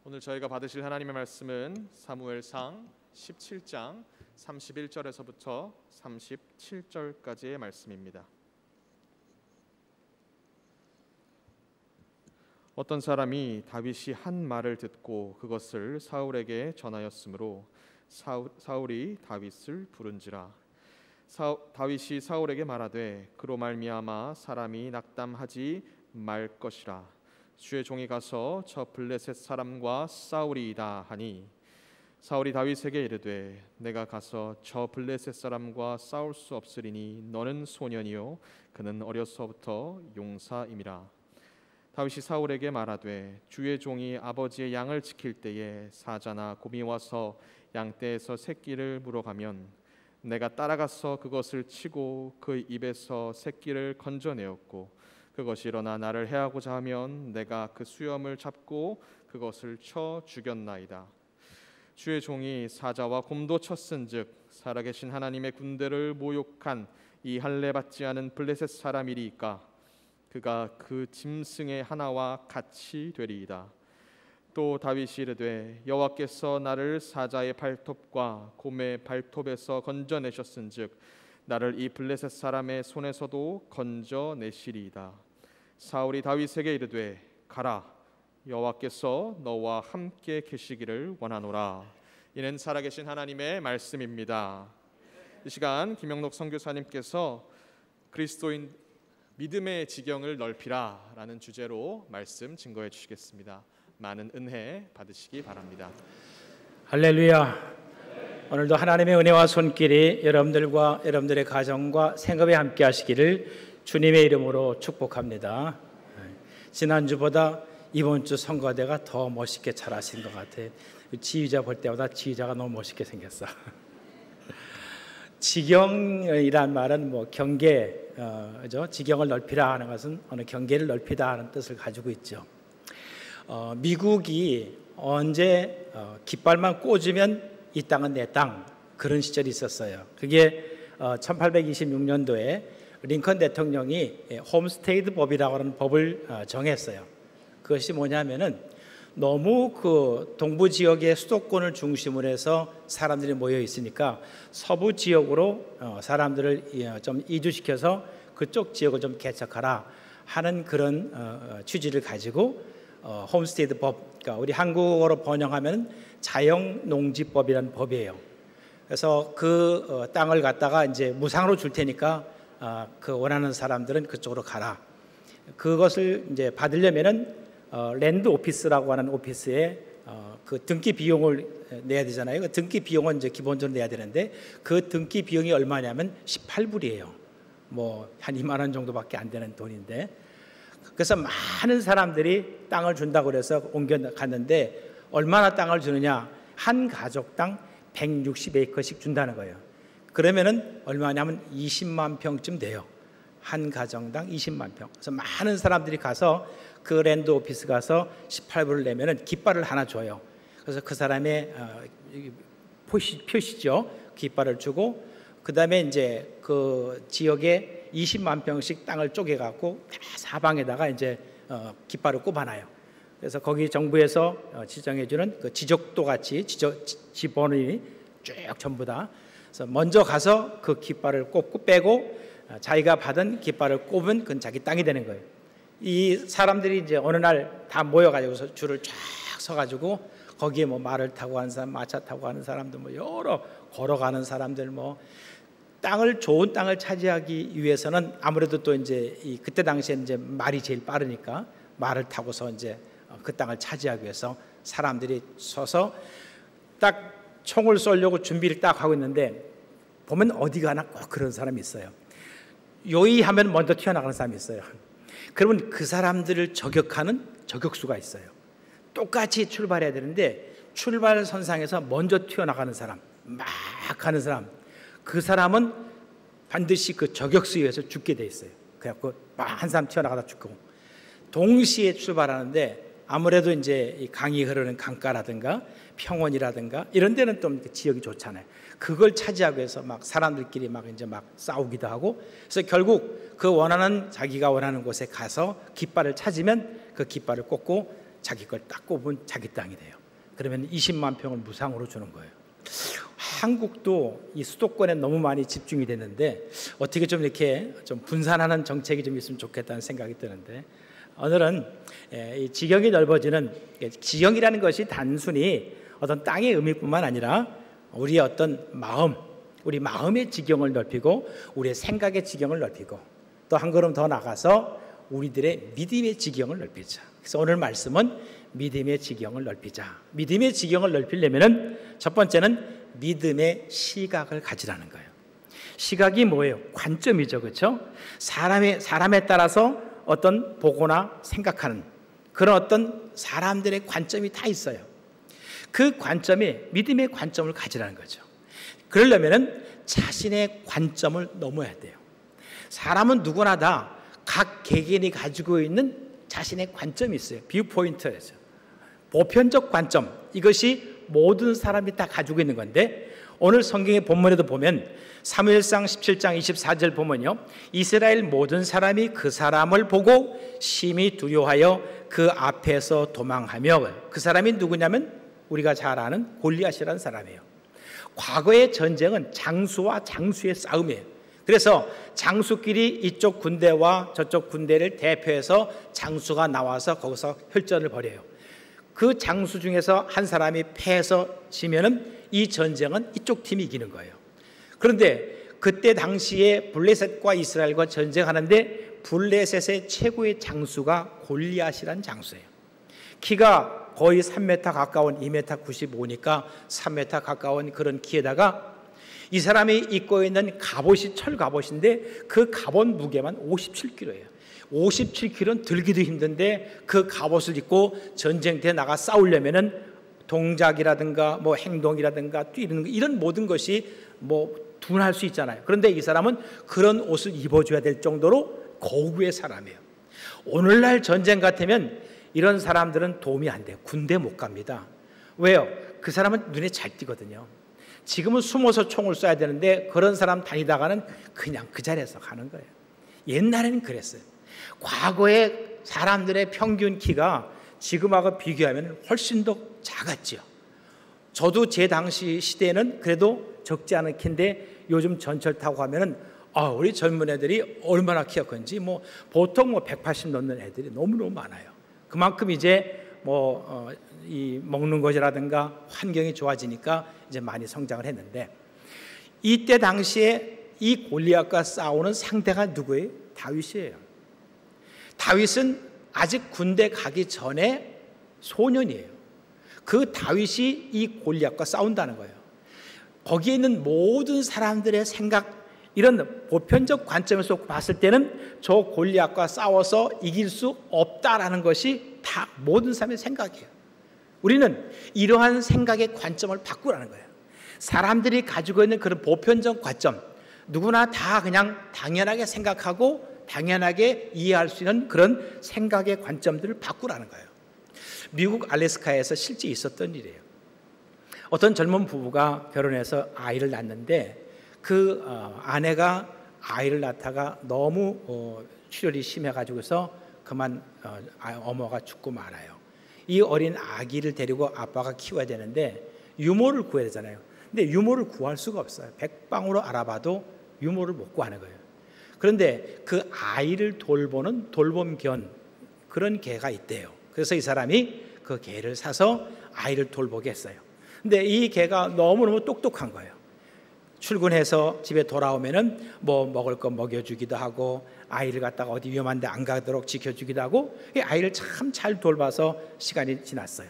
오늘 저희가 받으실 하나님의 말씀은 사무엘상 17장 31절에서부터 37절까지의 말씀입니다. 어떤 사람이 다윗이 한 말을 듣고 그것을 사울에게 전하였으므로 사울이 다윗을 부른지라. 다윗이 사울에게 말하되 그로 말미암아 사람이 낙담하지 말 것이라. 주의 종이 가서 저 블레셋 사람과 싸우리이다 하니 사울이 다윗에게 이르되 내가 가서 저 블레셋 사람과 싸울 수 없으리니 너는 소년이요 그는 어려서부터 용사임이라. 다윗이 사울에게 말하되 주의 종이 아버지의 양을 지킬 때에 사자나 곰이 와서 양떼에서 새끼를 물어가면 내가 따라가서 그것을 치고 그 입에서 새끼를 건져내었고 그것이 일어나 나를 해하고자 하면 내가 그 수염을 잡고 그것을 쳐 죽였나이다. 주의 종이 사자와 곰도 쳤은즉 살아계신 하나님의 군대를 모욕한 이 할례 받지 않은 블레셋 사람이리이까 그가 그 짐승의 하나와 같이 되리이다. 또 다윗이 이르되 여호와께서 나를 사자의 발톱과 곰의 발톱에서 건져내셨은즉 나를 이 블레셋 사람의 손에서도 건져내시리이다. 사울이 다윗에게 이르되 가라 여호와께서 너와 함께 계시기를 원하노라. 이는 살아계신 하나님의 말씀입니다. 이 시간 김영록 선교사님께서 그리스도인 믿음의 지경을 넓히라 라는 주제로 말씀 증거해 주시겠습니다. 많은 은혜 받으시기 바랍니다. 할렐루야. 오늘도 하나님의 은혜와 손길이 여러분들과 여러분들의 가정과 생업에 함께 하시기를 주님의 이름으로 축복합니다. 지난주보다 이번 주 성가대가 더 멋있게 잘하신 것 같아요. 지휘자 볼 때보다 지휘자가 너무 멋있게 생겼어. 지경이란 말은 뭐 경계, 지경을 넓히라 하는 것은 어느 경계를 넓히다 하는 뜻을 가지고 있죠. 미국이 언제 깃발만 꽂으면 이 땅은 내 땅, 그런 시절이 있었어요. 그게 1826년도에 링컨 대통령이 홈스테이드 법이라고 하는 법을 정했어요. 그것이 뭐냐면은 너무 그 동부 지역의 수도권을 중심으로 해서 사람들이 모여 있으니까 서부 지역으로 사람들을 좀 이주시켜서 그쪽 지역을 좀 개척하라 하는 그런 취지를 가지고 홈스테이드 법, 그러니까 우리 한국어로 번역하면 자영농지법이라는 법이에요. 그래서 그 땅을 갖다가 이제 무상으로 줄 테니까 그 원하는 사람들은 그쪽으로 가라. 그것을 이제 받으려면은 랜드 오피스라고 하는 오피스에 그 등기 비용을 내야 되잖아요. 그 등기 비용은 이제 기본적으로 내야 되는데 그 등기 비용이 얼마냐면 18불이에요. 뭐 한 2만 원 정도밖에 안 되는 돈인데, 그래서 많은 사람들이 땅을 준다고 그래서 옮겨 갔는데 얼마나 땅을 주느냐? 한 가족당 160에이커씩 준다는 거예요. 그러면은 얼마냐면 20만 평쯤 돼요. 한 가정당 20만 평. 그래서 많은 사람들이 가서 그 랜드 오피스 가서 18불을 내면은 깃발을 하나 줘요. 그래서 그 사람의 표시죠. 깃발을 주고 그 다음에 이제 그 지역에 20만 평씩 땅을 쪼개갖고 사방에다가 이제 깃발을 꼽아놔요. 그래서 거기 정부에서 지정해주는 그 지적도 같이 지번이 쭉 전부 다. 그래서 먼저 가서 그 깃발을 꼽고 빼고 자기가 받은 깃발을 꼽으면 그건 자기 땅이 되는 거예요. 이 사람들이 이제 어느 날 다 모여가지고 줄을 쫙 서가지고 거기에 뭐 말을 타고 가는 사람, 마차 타고 가는 사람들, 뭐 여러 걸어가는 사람들, 뭐 좋은 땅을 차지하기 위해서는 아무래도 또 이제 그때 당시에 이제 말이 제일 빠르니까 말을 타고서 이제 그 땅을 차지하기 위해서 사람들이 서서 딱 총을 쏘려고 준비를 딱 하고 있는데 보면 어디 가나 꼭 그런 사람이 있어요. 요이하면 먼저 튀어나가는 사람이 있어요. 그러면 그 사람들을 저격하는 저격수가 있어요. 똑같이 출발해야 되는데 출발선상에서 먼저 튀어나가는 사람, 막 가는 사람, 그 사람은 반드시 그 저격수에 의해서 죽게 돼 있어요. 그래갖고 막 한 사람 튀어나가다 죽고, 동시에 출발하는데 아무래도 이제 이 강이 흐르는 강가라든가 평원이라든가 이런 데는 좀 지역이 좋잖아요. 그걸 차지하기 위해서 막 사람들끼리 막 이제 막 싸우기도 하고, 그래서 결국 그 자기가 원하는 곳에 가서 깃발을 찾으면 그 깃발을 꽂고 자기 걸 딱 꼽으면 자기 땅이 돼요. 그러면 20만 평을 무상으로 주는 거예요. 한국도 이 수도권에 너무 많이 집중이 됐는데 어떻게 좀 이렇게 좀 분산하는 정책이 좀 있으면 좋겠다는 생각이 드는데, 오늘은 이 지경이 넓어지는, 지경이라는 것이 단순히 어떤 땅의 의미뿐만 아니라 우리의 어떤 마음, 우리 마음의 지경을 넓히고 우리의 생각의 지경을 넓히고 또 한 걸음 더 나가서 우리들의 믿음의 지경을 넓히자. 그래서 오늘 말씀은 믿음의 지경을 넓히자. 믿음의 지경을 넓히려면은 첫 번째는 믿음의 시각을 가지라는 거예요. 시각이 뭐예요? 관점이죠, 그렇죠? 사람에 따라서 어떤 보거나 생각하는 그런 어떤 사람들의 관점이 다 있어요. 그 관점이 믿음의 관점을 가지라는 거죠. 그러려면은 자신의 관점을 넘어야 돼요. 사람은 누구나 다 각 개개인이 가지고 있는 자신의 관점이 있어요. 뷰 포인트에서 보편적 관점, 이것이 모든 사람이 다 가지고 있는 건데, 오늘 성경의 본문에도 보면 사무엘상 17장 24절 보면요, 이스라엘 모든 사람이 그 사람을 보고 심히 두려워하여 그 앞에서 도망하며, 그 사람이 누구냐면 우리가 잘 아는 골리앗이라는 사람이에요. 과거의 전쟁은 장수와 장수의 싸움이에요. 그래서 장수끼리 이쪽 군대와 저쪽 군대를 대표해서 장수가 나와서 거기서 혈전을 벌여요. 그 장수 중에서 한 사람이 패해서 지면은 이 전쟁은 이쪽 팀이 이기는 거예요. 그런데 그때 당시에 블레셋과 이스라엘과 전쟁하는데 블레셋의 최고의 장수가 골리앗이라는 장수예요. 키가 거의 3m 가까운 2m 95니까 3m 가까운 그런 키에다가 이 사람이 입고 있는 갑옷이 철 갑옷인데 그 갑옷 무게만 57kg예요. 57kg는 들기도 힘든데 그 갑옷을 입고 전쟁터에 나가 싸우려면은 동작이라든가 뭐 행동이라든가 뛰는 이런 모든 것이 뭐 둔할 수 있잖아요. 그런데 이 사람은 그런 옷을 입어줘야 될 정도로 고구의 사람이에요. 오늘날 전쟁 같으면 이런 사람들은 도움이 안 돼요. 군대 못 갑니다. 왜요? 그 사람은 눈에 잘 띄거든요. 지금은 숨어서 총을 쏴야 되는데 그런 사람 다니다가는 그냥 그 자리에서 가는 거예요. 옛날에는 그랬어요. 과거에 사람들의 평균 키가 지금하고 비교하면 훨씬 더 작았죠. 저도 제 당시 시대에는 그래도 적지 않은 키인데 요즘 전철 타고 가면은 우리 젊은 애들이 얼마나 키가 큰지 뭐 보통 180 넘는 애들이 너무너무 많아요. 그만큼 이제 이 먹는 것이라든가 환경이 좋아지니까 이제 많이 성장을 했는데, 이때 당시에 이 골리앗과 싸우는 상대가 누구예요? 다윗이에요. 다윗은 아직 군대 가기 전에 소년이에요. 그 다윗이 이 골리앗과 싸운다는 거예요. 거기에 있는 모든 사람들의 생각, 이런 보편적 관점에서 봤을 때는 저 골리앗과 싸워서 이길 수 없다라는 것이 다 모든 사람의 생각이에요. 우리는 이러한 생각의 관점을 바꾸라는 거예요. 사람들이 가지고 있는 그런 보편적 관점, 누구나 다 그냥 당연하게 생각하고 당연하게 이해할 수 있는 그런 생각의 관점들을 바꾸라는 거예요. 미국 알래스카에서 실제 있었던 일이에요. 어떤 젊은 부부가 결혼해서 아이를 낳는데 그 아내가 아이를 낳다가 너무 출혈이 심해가지고서 그만 어머가 죽고 말아요. 이 어린 아기를 데리고 아빠가 키워야 되는데 유모를 구해야 되잖아요. 근데 유모를 구할 수가 없어요. 백방으로 알아봐도 유모를 못 구하는 거예요. 그런데 그 아이를 돌보는 돌봄견, 그런 개가 있대요. 그래서 이 사람이 그 개를 사서 아이를 돌보게 했어요. 근데 이 개가 너무너무 똑똑한 거예요. 출근해서 집에 돌아오면은 뭐 먹을 거 먹여주기도 하고 아이를 갖다가 어디 위험한 데 안 가도록 지켜주기도 하고, 아이를 참 잘 돌봐서 시간이 지났어요.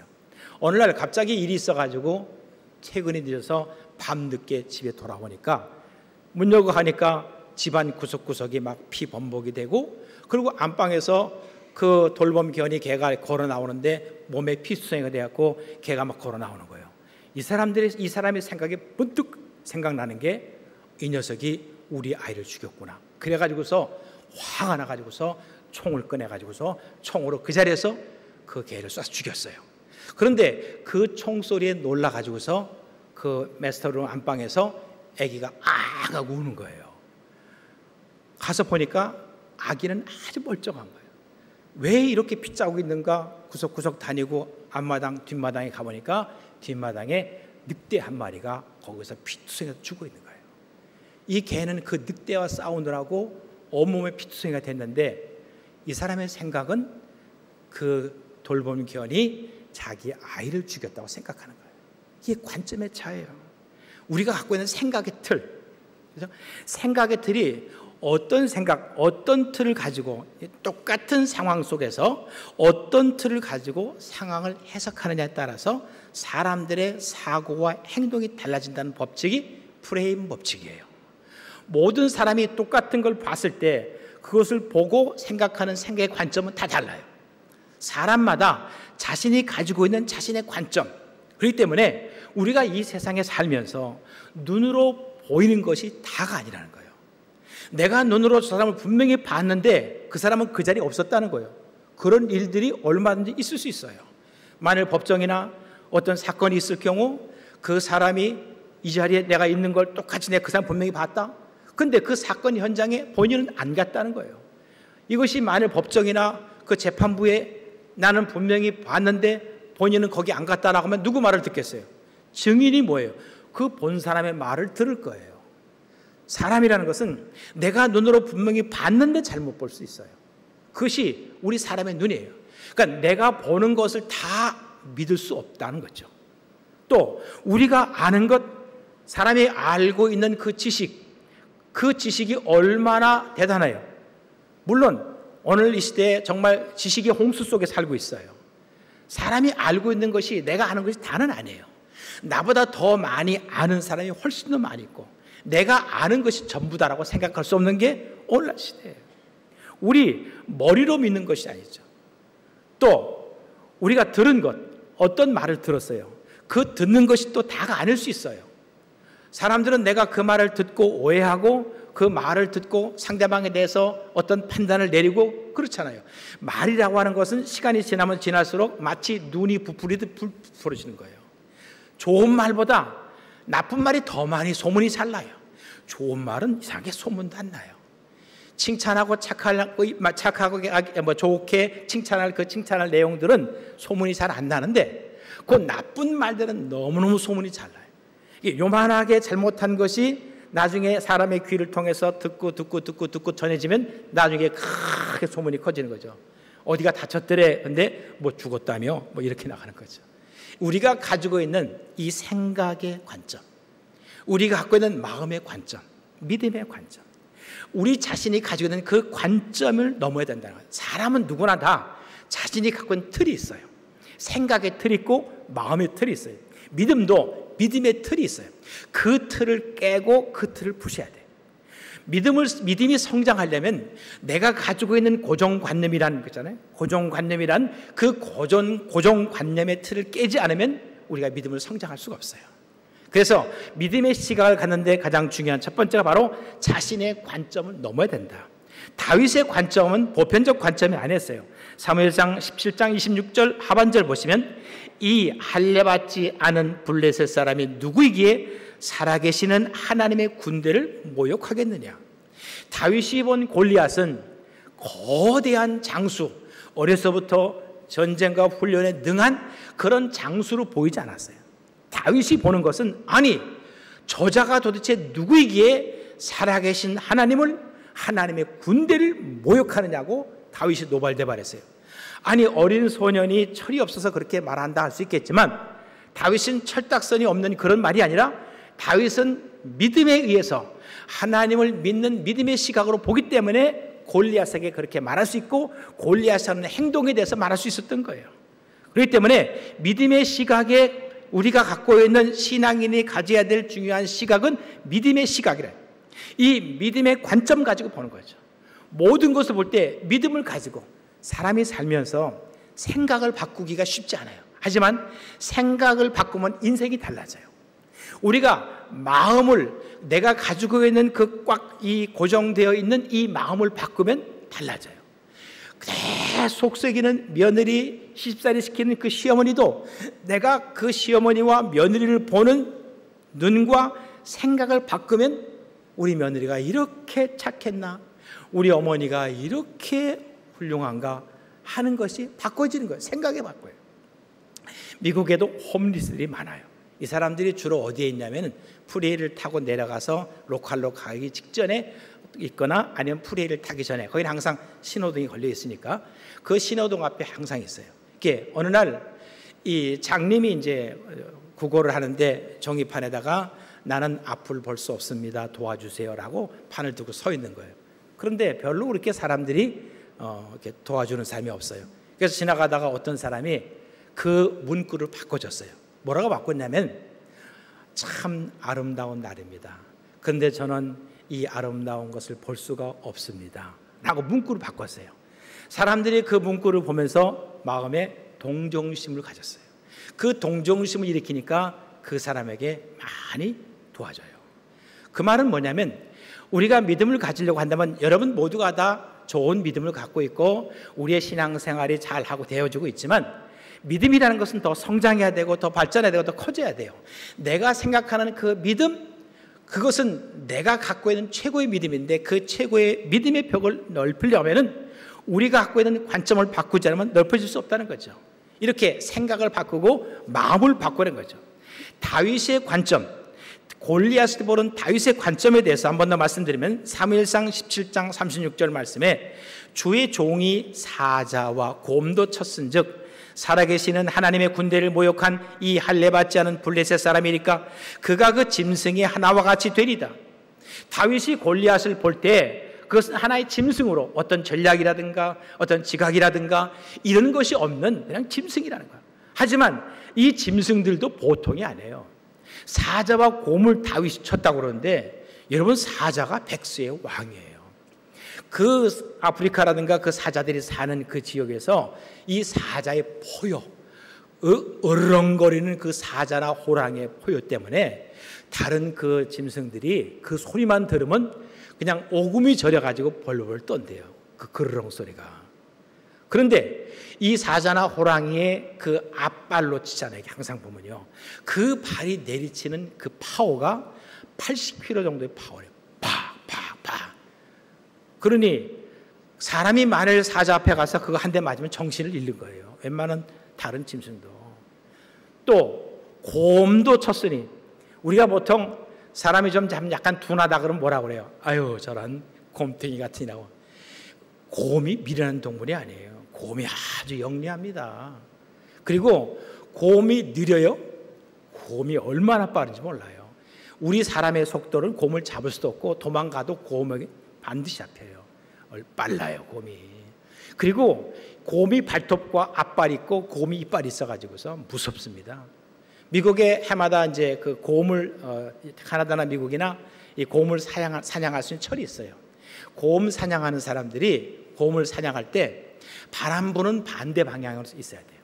어느 날 갑자기 일이 있어가지고 퇴근이 늦어서 밤늦게 집에 돌아오니까 문 열고 가니까 집안 구석구석이 막 피 범벅이 되고, 그리고 안방에서 그 돌봄견이 개가 걸어 나오는데 몸에 피수성이가 돼갖고 개가 막 걸어 나오는 거예요. 이 사람의 생각에 문득 생각나는 게 이 녀석이 우리 아이를 죽였구나. 그래가지고서 화가 나가지고서 총을 꺼내가지고서 총으로 그 자리에서 그 개를 쏴서 죽였어요. 그런데 그 총소리에 놀라가지고서 그 마스터룸 안방에서 아기가 아 하고 우는 거예요. 가서 보니까 아기는 아주 멀쩡한 거예요. 왜 이렇게 핏자국이 있는가 구석구석 다니고 앞마당 뒷마당에 가보니까 뒷마당에 늑대 한 마리가 거기서 피투성이가 죽어 있는 거예요. 이 개는 그 늑대와 싸우느라고 온몸에 피투성이가 됐는데 이 사람의 생각은 그 돌봄견이 자기 아이를 죽였다고 생각하는 거예요. 이게 관점의 차이예요. 우리가 갖고 있는 생각의 틀, 그래서 생각의 틀이 어떤 생각, 어떤 틀을 가지고 똑같은 상황 속에서 어떤 틀을 가지고 상황을 해석하느냐에 따라서 사람들의 사고와 행동이 달라진다는 법칙이 프레임 법칙이에요. 모든 사람이 똑같은 걸 봤을 때 그것을 보고 생각하는 생각의 관점은 다 달라요. 사람마다 자신이 가지고 있는 자신의 관점, 그렇기 때문에 우리가 이 세상에 살면서 눈으로 보이는 것이 다가 아니라는 거예요. 내가 눈으로 저 사람을 분명히 봤는데 그 사람은 그 자리에 없었다는 거예요. 그런 일들이 얼마든지 있을 수 있어요. 만일 법정이나 어떤 사건이 있을 경우 그 사람이 이 자리에 내가 있는 걸 똑같이 내가 그 사람 분명히 봤다. 근데 그 사건 현장에 본인은 안 갔다는 거예요. 이것이 만일 법정이나 그 재판부에 나는 분명히 봤는데 본인은 거기 안 갔다라고 하면 누구 말을 듣겠어요? 증인이 뭐예요? 그 본 사람의 말을 들을 거예요. 사람이라는 것은 내가 눈으로 분명히 봤는데 잘못 볼 수 있어요. 그것이 우리 사람의 눈이에요. 그러니까 내가 보는 것을 다 믿을 수 없다는 거죠. 또 우리가 아는 것, 사람이 알고 있는 그 지식이 얼마나 대단해요. 물론 오늘 이 시대에 정말 지식의 홍수 속에 살고 있어요. 사람이 알고 있는 것이 내가 아는 것이 다는 아니에요. 나보다 더 많이 아는 사람이 훨씬 더 많이 있고 내가 아는 것이 전부다라고 생각할 수 없는 게 오늘날 시대예요. 우리 머리로 믿는 것이 아니죠. 또 우리가 들은 것, 어떤 말을 들었어요. 그 듣는 것이 또 다가 아닐 수 있어요. 사람들은 내가 그 말을 듣고 오해하고 그 말을 듣고 상대방에 대해서 어떤 판단을 내리고 그렇잖아요. 말이라고 하는 것은 시간이 지나면 지날수록 마치 눈이 부풀리듯 부풀어지는 거예요. 좋은 말보다 나쁜 말이 더 많이 소문이 잘 나요. 좋은 말은 이상하게 소문도 안 나요. 칭찬하고 착하고 좋게 칭찬할 내용들은 소문이 잘 안 나는데 그 나쁜 말들은 너무너무 소문이 잘 나요. 요만하게 잘못한 것이 나중에 사람의 귀를 통해서 듣고 전해지면 나중에 크게 소문이 커지는 거죠. 어디가 다쳤더래. 근데 뭐 죽었다며 뭐 이렇게 나가는 거죠. 우리가 가지고 있는 이 생각의 관점, 우리가 갖고 있는 마음의 관점, 믿음의 관점, 우리 자신이 가지고 있는 그 관점을 넘어야 된다는 거예요. 사람은 누구나 다 자신이 갖고 있는 틀이 있어요. 생각의 틀이 있고 마음의 틀이 있어요. 믿음도 믿음의 틀이 있어요. 그 틀을 깨고 그 틀을 부셔야 돼요. 믿음이 성장하려면 내가 가지고 있는 고정관념이라는 거잖아요. 고정관념이란 그 고정관념의 틀을 깨지 않으면 우리가 믿음을 성장할 수가 없어요. 그래서 믿음의 시각을 갖는데 가장 중요한 첫 번째가 바로 자신의 관점을 넘어야 된다. 다윗의 관점은 보편적 관점이 아니었어요. 사무엘상 17장 26절 하반절 보시면 이 할례받지 않은 블레셋 사람이 누구이기에 살아계시는 하나님의 군대를 모욕하겠느냐. 다윗이 본 골리앗은 거대한 장수, 어려서부터 전쟁과 훈련에 능한 그런 장수로 보이지 않았어요. 다윗이 보는 것은 아니 저자가 도대체 누구이기에 살아계신 하나님의 군대를 모욕하느냐고 다윗이 노발대발했어요. 아니 어린 소년이 철이 없어서 그렇게 말한다 할 수 있겠지만 다윗은 철딱선이 없는 그런 말이 아니라 다윗은 믿음에 의해서 하나님을 믿는 믿음의 시각으로 보기 때문에 골리앗에게 그렇게 말할 수 있고 골리앗이 하는 행동에 대해서 말할 수 있었던 거예요. 그렇기 때문에 믿음의 시각에 우리가 갖고 있는 신앙인이 가져야 될 중요한 시각은 믿음의 시각이래요. 이 믿음의 관점 가지고 보는 거죠. 모든 것을 볼 때 믿음을 가지고 사람이 살면서 생각을 바꾸기가 쉽지 않아요. 하지만 생각을 바꾸면 인생이 달라져요. 우리가 마음을 내가 가지고 있는 그 꽉 이 고정되어 있는 이 마음을 바꾸면 달라져요. 계속 속썩이는 며느리 시집살이 시키는 그 시어머니도 내가 그 시어머니와 며느리를 보는 눈과 생각을 바꾸면 우리 며느리가 이렇게 착했나? 우리 어머니가 이렇게 훌륭한가? 하는 것이 바꿔지는 거예요. 생각이 바꿔요. 미국에도 홈리스들이 많아요. 이 사람들이 주로 어디에 있냐면 프리웨이를 타고 내려가서 로컬로 가기 직전에 있거나 아니면 프리웨이를 타기 전에, 거기는 항상 신호등이 걸려 있으니까 그 신호등 앞에 항상 있어요. 이게 어느 날 이 장님이 이제 구걸을 하는데 종이판에다가 나는 앞을 볼 수 없습니다, 도와주세요라고 판을 두고 서 있는 거예요. 그런데 별로 그렇게 사람들이 이렇게 도와주는 사람이 없어요. 그래서 지나가다가 어떤 사람이 그 문구를 바꿔줬어요. 뭐라고 바꿨냐면 참 아름다운 날입니다. 그런데 저는 이 아름다운 것을 볼 수가 없습니다 라고 문구를 바꿨어요. 사람들이 그 문구를 보면서 마음에 동정심을 가졌어요. 그 동정심을 일으키니까 그 사람에게 많이 도와줘요. 그 말은 뭐냐면 우리가 믿음을 가지려고 한다면 여러분 모두가 다 좋은 믿음을 갖고 있고 우리의 신앙생활이 잘하고 되어지고 있지만 믿음이라는 것은 더 성장해야 되고 더 발전해야 되고 더 커져야 돼요. 내가 생각하는 그 믿음, 그것은 내가 갖고 있는 최고의 믿음인데 그 최고의 믿음의 벽을 넓히려면 우리가 갖고 있는 관점을 바꾸지 않으면 넓혀질 수 없다는 거죠. 이렇게 생각을 바꾸고 마음을 바꾸는 거죠. 다윗의 관점, 골리앗을 보는 다윗의 관점에 대해서 한 번 더 말씀드리면 사무엘상 17장 36절 말씀에 주의 종이 사자와 곰도 쳤은즉 살아계시는 하나님의 군대를 모욕한 이 할례받지 않은 블레셋 사람이니까 그가 그 짐승의 하나와 같이 되리다. 다윗이 골리앗을 볼 때 그것은 하나의 짐승으로 어떤 전략이라든가 어떤 지각이라든가 이런 것이 없는 그냥 짐승이라는 거야. 하지만 이 짐승들도 보통이 아니에요. 사자와 곰을 다윗이 쳤다고 그러는데 여러분 사자가 백수의 왕이에요. 그 아프리카라든가 그 사자들이 사는 그 지역에서 이 사자의 포효, 어르렁거리는 그 사자나 호랑이의 포효 때문에 다른 그 짐승들이 그 소리만 들으면 그냥 오금이 저려가지고 벌벌 떤대요. 그 그르렁 소리가. 그런데 이 사자나 호랑이의 그 앞발로 치잖아요. 항상 보면요. 그 발이 내리치는 그 파워가 80km 정도의 파워예요. 팍, 팍, 팍. 그러니 사람이 만일 사자 앞에 가서 그거 한 대 맞으면 정신을 잃는 거예요. 웬만한 다른 짐승도. 또 곰도 쳤으니 우리가 보통 사람이 좀 약간 둔하다 그러면 뭐라고 그래요? 아유 저런 곰탱이 같으니라고. 곰이 미련한 동물이 아니에요. 곰이 아주 영리합니다. 그리고 곰이 느려요? 곰이 얼마나 빠른지 몰라요. 우리 사람의 속도는 곰을 잡을 수도 없고 도망가도 곰에게 반드시 잡혀요. 빨라요 곰이. 그리고 곰이 발톱과 앞발 있고 곰이 이빨 있어가지고서 무섭습니다. 미국의 해마다 이제 그 곰을 캐나다나 미국이나 이 곰을 사냥할 수 있는 철이 있어요. 곰 사냥하는 사람들이 곰을 사냥할 때 바람 부는 반대 방향으로 있어야 돼요.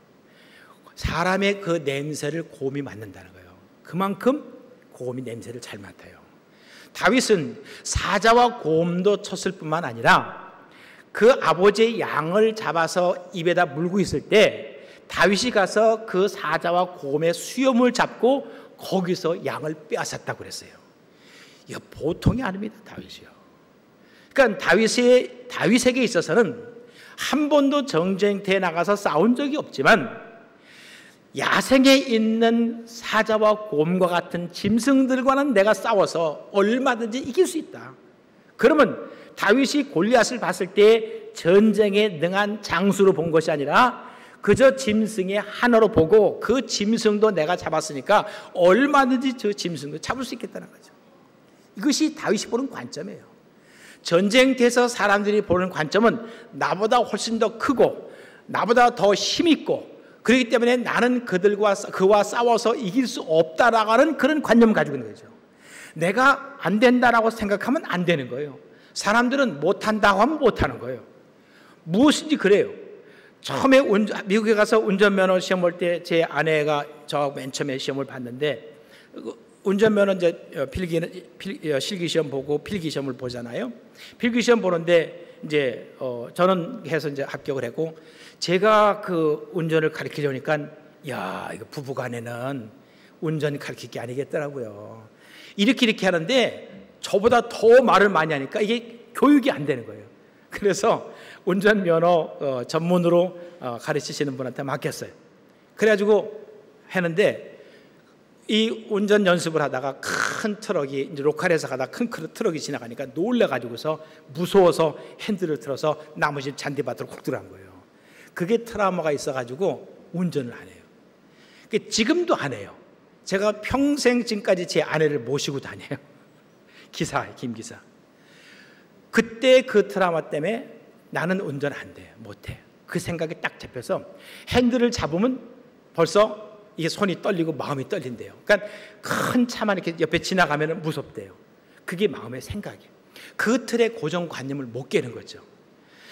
사람의 그 냄새를 곰이 맡는다는 거예요. 그만큼 곰이 냄새를 잘 맡아요. 다윗은 사자와 곰도 쳤을 뿐만 아니라 그 아버지의 양을 잡아서 입에다 물고 있을 때 다윗이 가서 그 사자와 곰의 수염을 잡고 거기서 양을 빼앗았다고 그랬어요. 이거 보통이 아닙니다. 다윗이요. 그러니까 다윗에게 있어서는 한 번도 전쟁터에 나가서 싸운 적이 없지만 야생에 있는 사자와 곰과 같은 짐승들과는 내가 싸워서 얼마든지 이길 수 있다. 그러면 다윗이 골리앗을 봤을 때 전쟁에 능한 장수로 본 것이 아니라 그저 짐승의 하나로 보고 그 짐승도 내가 잡았으니까 얼마든지 저 짐승도 잡을 수 있겠다는 거죠. 이것이 다윗이 보는 관점이에요. 전쟁터에서 사람들이 보는 관점은 나보다 훨씬 더 크고 나보다 더 힘있고 그렇기 때문에 나는 그와 싸워서 이길 수 없다라고 하는 그런 관념을 가지고 있는 거죠. 내가 안 된다라고 생각하면 안 되는 거예요. 사람들은 못한다고 하면 못하는 거예요. 무엇인지 그래요. 처음에 미국에 가서 운전면허 시험 볼 때 제 아내가 저하고 맨 처음에 시험을 봤는데 운전면허 이제 실기시험 보고 필기시험을 보잖아요. 필기시험 보는데 이제 저는 해서 이제 합격을 했고 제가 그 운전을 가르치려 하니까 야 이거 부부간에는 운전 가르칠 게 아니겠더라고요. 이렇게 하는데 저보다 더 말을 많이 하니까 이게 교육이 안 되는 거예요. 그래서 운전면허 전문으로 가르치시는 분한테 맡겼어요. 그래가지고 했는데 이 운전 연습을 하다가 큰 트럭이 이제 로컬에서 가다 큰 트럭이 지나가니까 놀래가지고서 무서워서 핸들을 틀어서 나머지 잔디밭으로 콕 들어간 거예요. 그게 트라우마가 있어가지고 운전을 안 해요. 지금도 안 해요. 제가 평생 지금까지 제 아내를 모시고 다녀요. 기사예요, 김기사. 그때 그 트라우마 때문에 나는 운전 안 돼, 못해. 그 생각이 딱 잡혀서 핸들을 잡으면 벌써 이게 손이 떨리고 마음이 떨린대요. 그러니까 큰 차만 이렇게 옆에 지나가면 무섭대요. 그게 마음의 생각이에요. 그 틀의 고정관념을 못 깨는 거죠.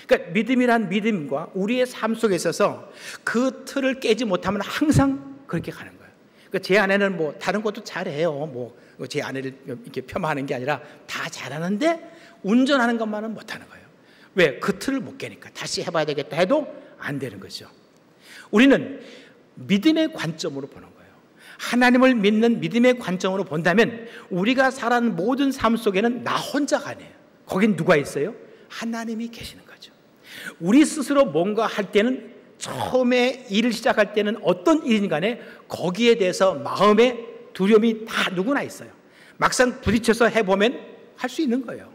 그러니까 믿음이란 믿음과 우리의 삶 속에 있어서 그 틀을 깨지 못하면 항상 그렇게 가는 거예요. 그러니까 제 아내는 뭐 다른 것도 잘해요. 뭐 제 아내를 이렇게 폄하하는 게 아니라 다 잘하는데 운전하는 것만은 못하는 거예요. 왜? 그 틀을 못 깨니까. 다시 해봐야 되겠다 해도 안 되는 거죠. 우리는 믿음의 관점으로 보는 거예요. 하나님을 믿는 믿음의 관점으로 본다면 우리가 살아가는 모든 삶 속에는 나 혼자가 아니에요. 거긴 누가 있어요? 하나님이 계시는 거죠. 우리 스스로 뭔가 할 때는 처음에 일을 시작할 때는 어떤 일인 간에 거기에 대해서 마음의 두려움이 다 누구나 있어요. 막상 부딪혀서 해보면 할 수 있는 거예요.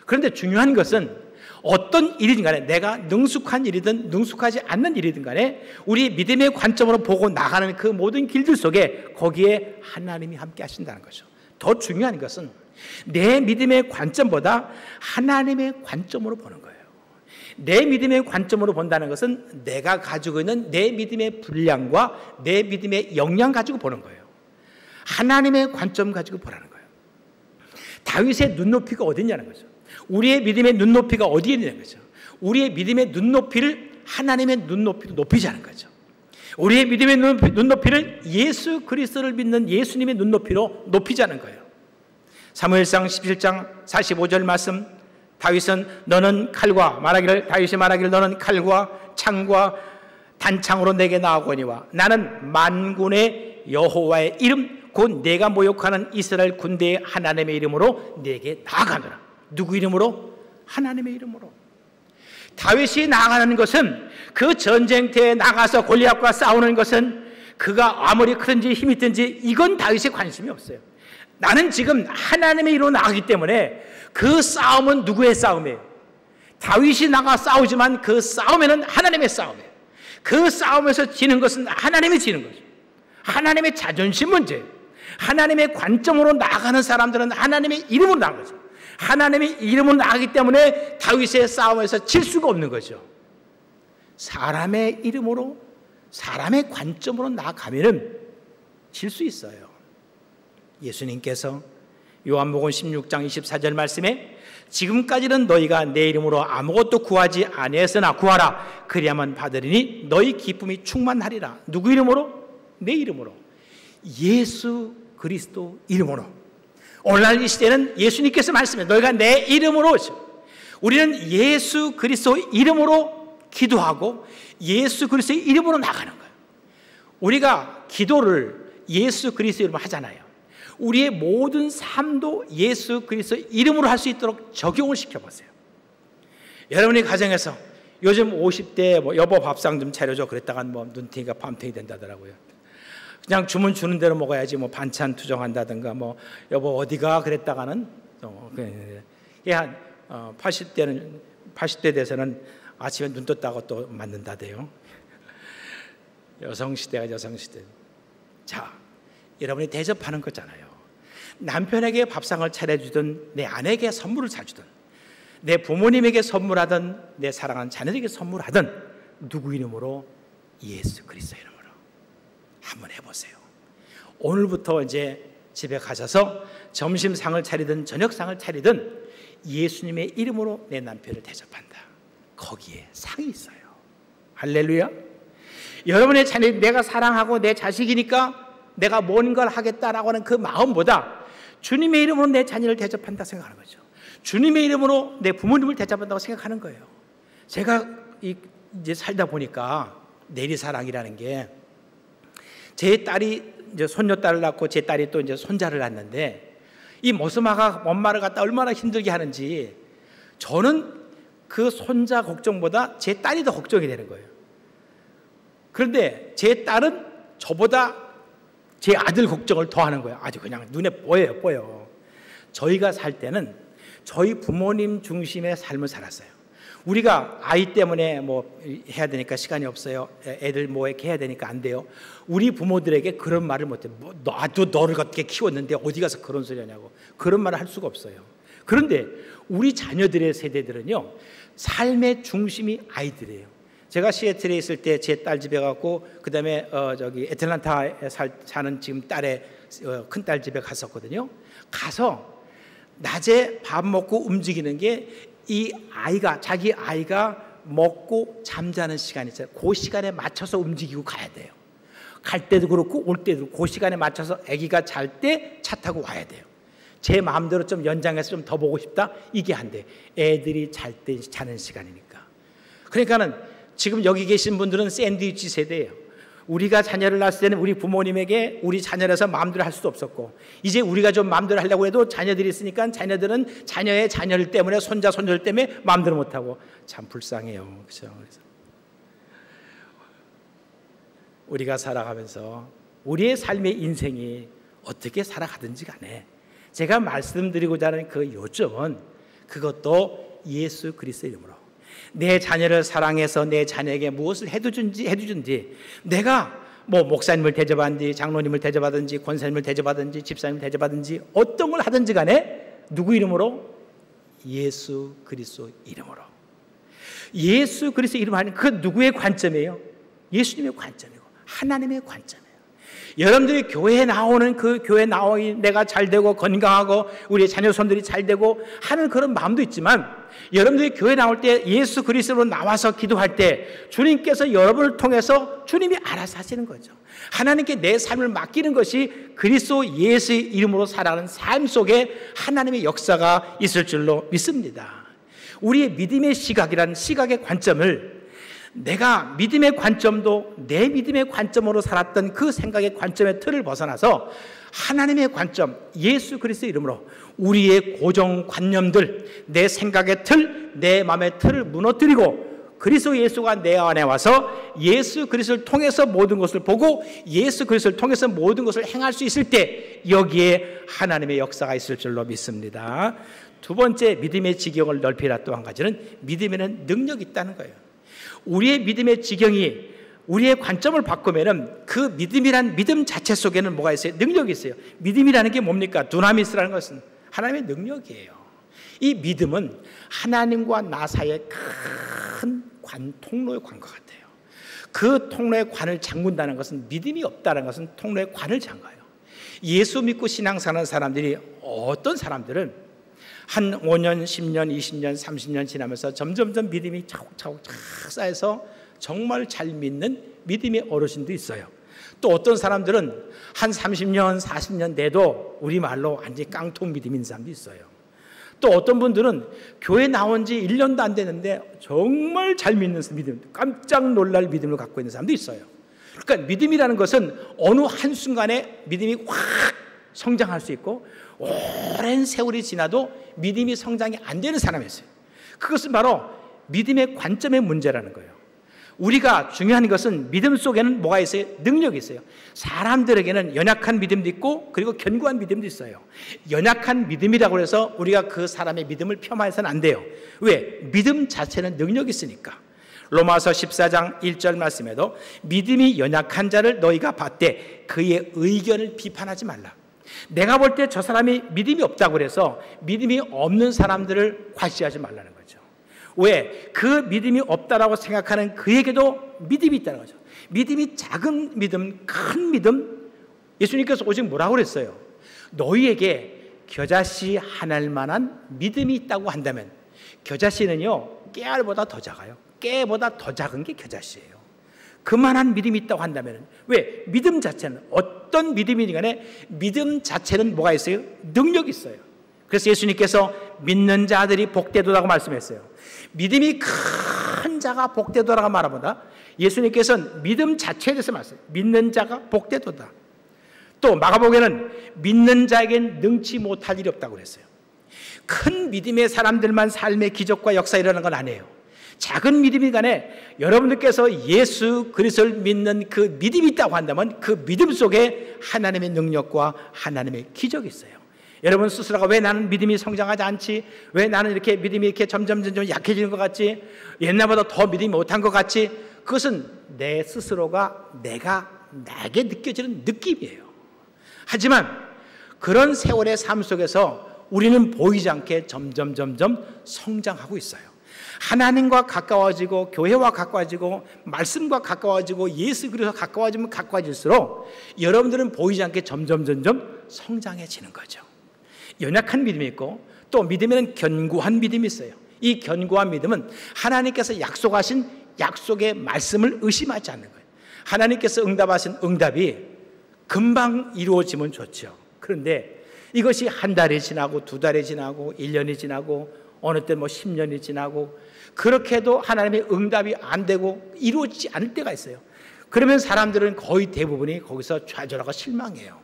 그런데 중요한 것은 어떤 일이든 간에 내가 능숙한 일이든 능숙하지 않는 일이든 간에 우리 믿음의 관점으로 보고 나가는 그 모든 길들 속에 거기에 하나님이 함께 하신다는 거죠. 더 중요한 것은 내 믿음의 관점보다 하나님의 관점으로 보는 거예요. 내 믿음의 관점으로 본다는 것은 내가 가지고 있는 내 믿음의 분량과 내 믿음의 역량 가지고 보는 거예요. 하나님의 관점 가지고 보라는 거예요. 다윗의 눈높이가 어디 있냐는 거죠. 우리의 믿음의 눈높이가 어디에 있냐는 거죠. 우리의 믿음의 눈높이를 하나님의 눈높이로 높이자는 거죠. 우리의 믿음의 눈높이를 예수 그리스도를 믿는 예수님의 눈높이로 높이자는 거예요. 사무엘상 17장 45절 말씀, 다윗은 너는 칼과 다윗이 말하기를 너는 칼과 창과 단창으로 내게 나아오거니와 나는 만군의 여호와의 이름 곧 내가 모욕하는 이스라엘 군대의 하나님의 이름으로 내게 나아가노라. 누구 이름으로? 하나님의 이름으로. 다윗이 나아가는 것은 그 전쟁터에 나가서 골리앗과 싸우는 것은 그가 아무리 크든지 힘이 있든지 이건 다윗에 관심이 없어요. 나는 지금 하나님의 이름으로 나가기 때문에 그 싸움은 누구의 싸움이에요? 다윗이 나가 싸우지만 그 싸움에는 하나님의 싸움이에요. 그 싸움에서 지는 것은 하나님이 지는 거죠. 하나님의 자존심 문제예요. 하나님의 관점으로 나가는 사람들은 하나님의 이름으로 나가는 거죠. 하나님의 이름으로 나가기 때문에 다윗의 싸움에서 질 수가 없는 거죠. 사람의 이름으로 사람의 관점으로 나가면은 질 수 있어요. 예수님께서 요한복음 16장 24절 말씀에 지금까지는 너희가 내 이름으로 아무것도 구하지 아니했으나 구하라 그리하면 받으리니 너희 기쁨이 충만하리라. 누구 이름으로? 내 이름으로. 예수 그리스도 이름으로. 오늘날 이 시대는 예수님께서 말씀해 너희가 내 이름으로. 우리는 예수 그리스도 이름으로 기도하고 예수 그리스도의 이름으로 나가는 거예요. 우리가 기도를 예수 그리스도 이름으로 하잖아요. 우리의 모든 삶도 예수 그리스도 이름으로 할 수 있도록 적용을 시켜보세요. 여러분의 가정에서 요즘 50대 여보 밥상 좀 차려줘 그랬다간 눈탱이가 밤탱이 된다더라고요. 그냥 주문 주는 대로 먹어야지 반찬 투정한다든가 여보 어디가 그랬다가는 한 80대 돼서는 아침에 눈 떴다고 또 맞는다대요. 여성시대가 여성시대. 자, 여러분이 대접하는 거잖아요. 남편에게 밥상을 차려주든 내 아내에게 선물을 사주든 내 부모님에게 선물하든 내 사랑하는 자녀에게 선물하든 누구 이름으로? 예수 그리스도 이름으로 한번 해보세요. 오늘부터 이제 집에 가셔서 점심상을 차리든 저녁상을 차리든 예수님의 이름으로 내 남편을 대접한다. 거기에 상이 있어요. 할렐루야. 여러분의 자녀 내가 사랑하고 내 자식이니까 내가 뭔가를 하겠다라고 하는 그 마음보다 주님의 이름으로 내 자녀를 대접한다 생각하는 거죠. 주님의 이름으로 내 부모님을 대접한다고 생각하는 거예요. 제가 이제 살다 보니까 내리사랑이라는 게 제 딸이 이제 손녀딸을 낳고 제 딸이 또 이제 손자를 낳는데 이 모스마가 엄마를 갖다 얼마나 힘들게 하는지 저는 그 손자 걱정보다 제 딸이 더 걱정이 되는 거예요. 그런데 제 딸은 저보다 제 아들 걱정을 더 하는 거예요. 아주 그냥 눈에 보여요. 저희가 살 때는 저희 부모님 중심의 삶을 살았어요. 우리가 아이 때문에 뭐 해야 되니까 시간이 없어요. 애들 뭐 이렇게 해야 되니까 안 돼요. 우리 부모들에게 그런 말을 못해요. 뭐, 나도 너를 어떻게 키웠는데 어디 가서 그런 소리 하냐고. 그런 말을 할 수가 없어요. 그런데 우리 자녀들의 세대들은요, 삶의 중심이 아이들이에요. 제가 시애틀에 있을 때 제 딸 집에 갔고, 그 다음에 저기 애틀란타에 사는 지금 딸의 큰 딸 집에 갔었거든요. 가서 낮에 밥 먹고 움직이는 게 이 아이가, 자기 아이가 먹고 잠자는 시간이 있어요. 그 시간에 맞춰서 움직이고 가야 돼요. 갈 때도 그렇고 올 때도 그 시간에 맞춰서 아기가 잘 때 차 타고 와야 돼요. 제 마음대로 좀 연장해서 좀 더 보고 싶다? 이게 안 돼. 애들이 잘 때 자는 시간이니까. 그러니까는 지금 여기 계신 분들은 샌드위치 세대예요. 우리가 자녀를 낳았을 때는 우리 부모님에게 우리 자녀라서 마음대로 할 수도 없었고, 이제 우리가 좀 마음대로 하려고 해도 자녀들이 있으니까 자녀들은 자녀의 자녀들 때문에, 손자 손녀들 때문에 마음대로 못하고, 참 불쌍해요. 그렇죠? 그래서 우리가 살아가면서 우리의 삶의 인생이 어떻게 살아가든지 간에 제가 말씀드리고자 하는 그 요점은 그것도 예수 그리스도의 이름으로 내 자녀를 사랑해서 내 자녀에게 무엇을 해주든지, 내가 뭐 목사님을 대접하든지 장로님을 대접하든지 권사님을 대접하든지 집사님을 대접하든지 어떤 걸 하든지 간에 누구 이름으로? 예수 그리스도 이름으로. 예수 그리스도 이름 하는 그 누구의 관점이에요? 예수님의 관점이고 하나님의 관점이에요. 여러분들이 교회에 나오는 그 교회에 나오니 내가 잘 되고 건강하고 우리 자녀 손들이 잘 되고 하는 그런 마음도 있지만, 여러분들이 교회 나올 때 예수 그리스도로 나와서 기도할 때 주님께서 여러분을 통해서 주님이 알아서 하시는 거죠. 하나님께 내 삶을 맡기는 것이 그리스도 예수의 이름으로 살아가는 삶 속에 하나님의 역사가 있을 줄로 믿습니다. 우리의 믿음의 시각이라는 시각의 관점을, 내가 믿음의 관점도 내 믿음의 관점으로 살았던 그 생각의 관점의 틀을 벗어나서 하나님의 관점, 예수 그리스도의 이름으로 우리의 고정관념들, 내 생각의 틀, 내 마음의 틀을 무너뜨리고 그리스도 예수가 내 안에 와서 예수 그리스도를 통해서 모든 것을 보고 예수 그리스도를 통해서 모든 것을 행할 수 있을 때 여기에 하나님의 역사가 있을 줄로 믿습니다. 두 번째, 믿음의 지경을 넓히라. 또 한 가지는 믿음에는 능력이 있다는 거예요. 우리의 믿음의 지경이, 우리의 관점을 바꾸면은 그 믿음이란 믿음 자체 속에는 뭐가 있어요? 능력이 있어요. 믿음이라는 게 뭡니까? 두나미스라는 것은 하나님의 능력이에요. 이 믿음은 하나님과 나 사이의 큰 통로의 관과 같아요. 그 통로의 관을 잠근다는 것은, 믿음이 없다는 것은 통로의 관을 잠가요. 예수 믿고 신앙사는 사람들이, 어떤 사람들은 한 5년, 10년, 20년, 30년 지나면서 점점점 믿음이 차곡차곡 쌓여서 정말 잘 믿는 믿음의 어르신도 있어요. 또 어떤 사람들은 한 30년, 40년 돼도 우리말로 완전히 깡통 믿음인 사람도 있어요. 또 어떤 분들은 교회 나온 지 1년도 안 되는데 정말 잘 믿는 믿음, 깜짝 놀랄 믿음을 갖고 있는 사람도 있어요. 그러니까 믿음이라는 것은 어느 한순간에 믿음이 확 성장할 수 있고, 오랜 세월이 지나도 믿음이 성장이 안 되는 사람이 있어요. 그것은 바로 믿음의 관점의 문제라는 거예요. 우리가 중요한 것은 믿음 속에는 뭐가 있어요? 능력이 있어요. 사람들에게는 연약한 믿음도 있고 그리고 견고한 믿음도 있어요. 연약한 믿음이라고 해서 우리가 그 사람의 믿음을 폄하해서는 안 돼요. 왜? 믿음 자체는 능력이 있으니까. 로마서 14장 1절 말씀에도 믿음이 연약한 자를 너희가 봤되 그의 의견을 비판하지 말라. 내가 볼 때 저 사람이 믿음이 없다고 그래서 믿음이 없는 사람들을 과시하지 말라는 거죠. 왜? 그 믿음이 없다라고 생각하는 그에게도 믿음이 있다는 거죠. 믿음이 작은 믿음, 큰 믿음. 예수님께서 오직 뭐라고 그랬어요? 너희에게 겨자씨 하나일 만한 믿음이 있다고 한다면, 겨자씨는요 깨알보다 더 작아요. 깨보다 더 작은 게 겨자씨예요. 그만한 믿음이 있다고 한다면, 왜? 믿음 자체는, 어떤 믿음이든 간에 믿음 자체는 뭐가 있어요? 능력이 있어요. 그래서 예수님께서 믿는 자들이 복되도다고 말씀했어요. 믿음이 큰 자가 복되도다라고 말하보다 예수님께서는 믿음 자체에 대해서 말씀해요. 믿는 자가 복되도다. 또 마가복음에는 믿는 자에겐 능치 못할 일이 없다고 그랬어요. 큰 믿음의 사람들만 삶의 기적과 역사 일어나는 건 아니에요. 작은 믿음이 간에 여러분들께서 예수 그리스도를 믿는 그 믿음이 있다고 한다면 그 믿음 속에 하나님의 능력과 하나님의 기적이 있어요. 여러분 스스로가 왜 나는 믿음이 성장하지 않지? 왜 나는 이렇게 믿음이 이렇게 점점 약해지는 것 같지? 옛날보다 더 믿음이 못한 것 같지? 그것은 내 스스로가 나에게 느껴지는 느낌이에요. 하지만 그런 세월의 삶 속에서 우리는 보이지 않게 점점 성장하고 있어요. 하나님과 가까워지고 교회와 가까워지고 말씀과 가까워지고 예수 그리스도와 가까워지면 가까워질수록 여러분들은 보이지 않게 점점 성장해지는 거죠. 연약한 믿음이 있고 또 믿음에는 견고한 믿음이 있어요. 이 견고한 믿음은 하나님께서 약속하신 약속의 말씀을 의심하지 않는 거예요. 하나님께서 응답하신 응답이 금방 이루어지면 좋죠. 그런데 이것이 한 달이 지나고 두 달이 지나고 1년이 지나고 어느 때 10년이 지나고 그렇게 해도 하나님의 응답이 안 되고 이루어지지 않을 때가 있어요. 그러면 사람들은 거의 대부분이 거기서 좌절하고 실망해요.